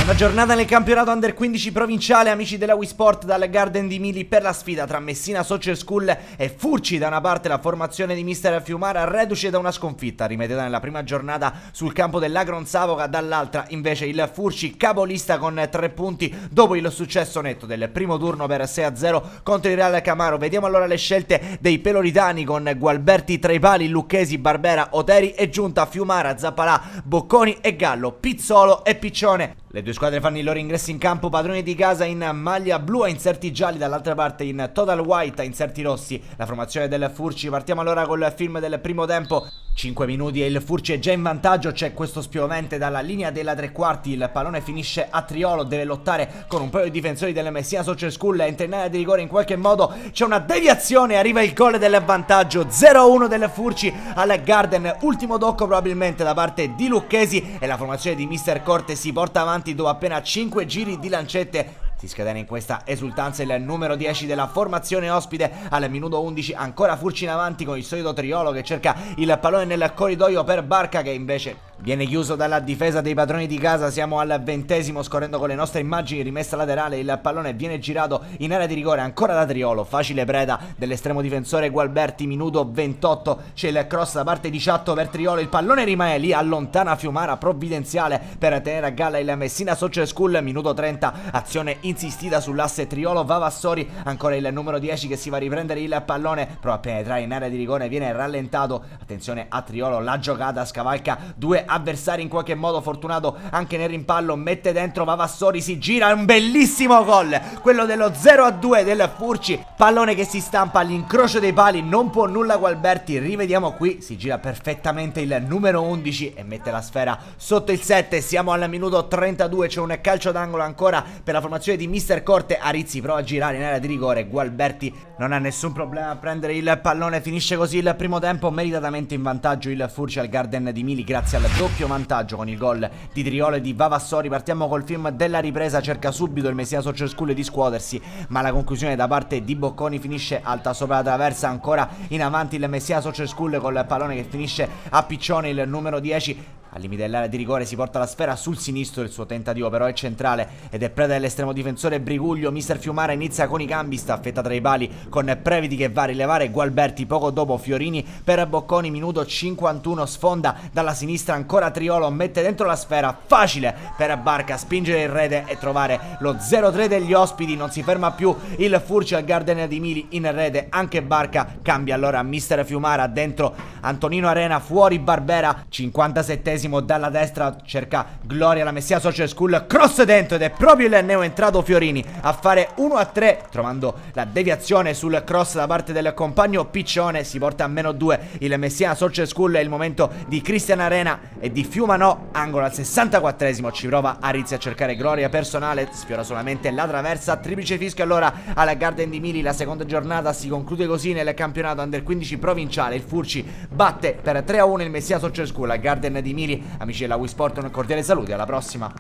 Una giornata nel campionato Under 15 provinciale, amici della Wii Sport, dal Garden di Mili per la sfida tra Messina Social School e Furci. Da una parte la formazione di mister Fiumara, reduce da una sconfitta rimettita nella prima giornata sul campo dell'Agron Savoca, dall'altra invece il Furci, capolista con 3 punti dopo il successo netto del primo turno per 6-0 contro il Real Camaro. Vediamo allora le scelte dei peloritani, con Gualberti tra i pali, Lucchesi, Barbera, Oteri e giunta Fiumara, Zappalà, Bocconi e Gallo, Pizzolo e Piccione. Le due squadre fanno i loro ingressi in campo, padroni di casa in maglia blu a inserti gialli, dall'altra parte in total white a inserti rossi la formazione del Furci. Partiamo allora col film del primo tempo. 5 minuti e il Furci è già in vantaggio, c'è questo spiovente dalla linea della tre quarti, il pallone finisce a Triolo, deve lottare con un paio di difensori del Messina Social School, entra in area di rigore, in qualche modo c'è una deviazione, arriva il gol del vantaggio, 0-1 del Furci al Garden, ultimo tocco probabilmente da parte di Lucchesi e la formazione di mister Corte si porta avanti dopo appena 5 giri di lancette. Si scatena in questa esultanza il numero 10 della formazione ospite al minuto 11, ancora Furci in avanti con il solito Triolo che cerca il pallone nel corridoio per Barca, che invece viene chiuso dalla difesa dei padroni di casa. Siamo al 20esimo, scorrendo con le nostre immagini, rimessa laterale, il pallone viene girato in area di rigore ancora da Triolo, facile preda dell'estremo difensore Gualberti. Minuto 28, c'è il cross da parte di Ciatto per Triolo, il pallone rimane lì, allontana Fiumara, provvidenziale per tenere a galla il Messina Social School. Minuto 30, azione insistita sull'asse Triolo Vavassori, ancora il numero 10 che si va a riprendere il pallone, prova a penetrare in area di rigore, viene rallentato, attenzione a Triolo, la giocata scavalca due avversari, in qualche modo fortunato anche nel rimpallo, mette dentro Vavassori, si gira, un bellissimo gol, quello dello 0-2 del Furci, pallone che si stampa all'incrocio dei pali, non può nulla Gualberti, rivediamo qui, si gira perfettamente il numero 11 e mette la sfera sotto il 7. Siamo al minuto 32, c'è un calcio d'angolo ancora per la formazione di mister Corte, Arizzi prova a girare in area di rigore, Gualberti non ha nessun problema a prendere il pallone, finisce così il primo tempo, meritatamente in vantaggio il Furci al Garden di Mili grazie al doppio vantaggio con il gol di Triolo e di Vavassori. Partiamo col film della ripresa, cerca subito il Messina Social School di scuotersi, ma la conclusione da parte di Bocconi finisce alta sopra la traversa, ancora in avanti il Messina Social School col pallone che finisce a Piccione, il numero 10 al limite dell'area di rigore si porta la sfera sul sinistro, il suo tentativo però è centrale ed è preda dell'estremo difensore Briguglio. Mister Fiumara inizia con i cambi, staffetta tra i pali con Previti che va a rilevare Gualberti, poco dopo Fiorini per Bocconi. Minuto 51, sfonda dalla sinistra ancora Triolo, mette dentro la sfera, facile per Barca spingere in rete e trovare lo 0-3 degli ospiti. Non si ferma più il Furci al Garden di Mili, in rete anche Barca, cambia allora mister Fiumara, dentro Antonino Arena, fuori Barbera, 57esimo, dalla destra cerca Gloria la Messina Social School, cross dentro ed è proprio il neoentrato Fiorini a fare 1-3 trovando la deviazione sul cross da parte del compagno Piccione. Si porta a -2 il Messina Social School, è il momento di Cristian Arena e di Fiumano, angolo al 64esimo, ci prova Arizzi a cercare gloria personale, sfiora solamente la traversa, triplice fischio allora alla Garden di Mili. La seconda giornata si conclude così nel campionato Under 15 provinciale, il Furci batte per 3-1 il Messina Social School al Garden di Mili. Amici della Wii Sport, un cordiale saluto e alla prossima.